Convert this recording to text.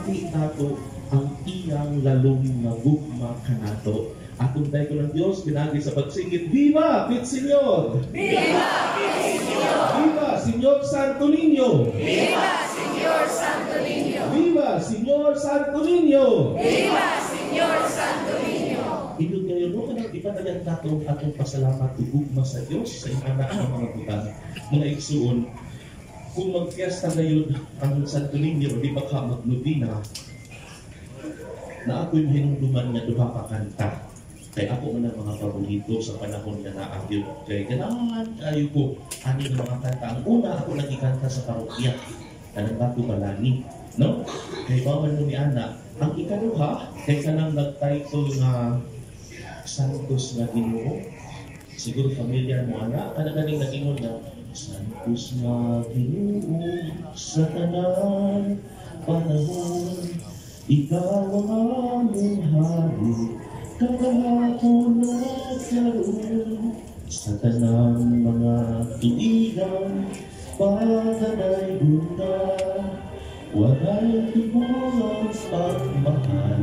ipamati nato ang iyang lalong nga gugma kanato. Atong tayo ko ng Diyos, pinagi sa pagsingit, Viva Pizzilyon! Viva Pizzilyon! Viva Señor Santo Niño! Viva Señor Santo Niño! Viva Señor Santo Niño! Viva Señor Santo Niño! Ito ngayon, no, kanang ipatagan nato atong pasalamat ugugma sa Diyos sa anak ng mga butang. Mga igsuon, kung mag-fiesta ngayon ang Santo Niño, di ba ka magnudina, na ako'y hinungduman nga duha ka kanta. Kaya ako man ang mga paborito sa panahon na naagyo. Kaya ganahan kayo ko ano ng mga kanta. Ang una ako nagkikanta sa parokya. Kanang bato balani. No? Kaya bawan mo ni Ana. Ang ikaduha, kaya ka nang nag-title na Santos na Ginoo. Siguro familiar mo, Ana. Ano galing nag-ingon na Santos na Ginoo sa tanan panahon. Ikaw ang aming hari. Kahapon at karoon sa tanang mga tuigang pagkanay bunga, walay tumulang pagmahal.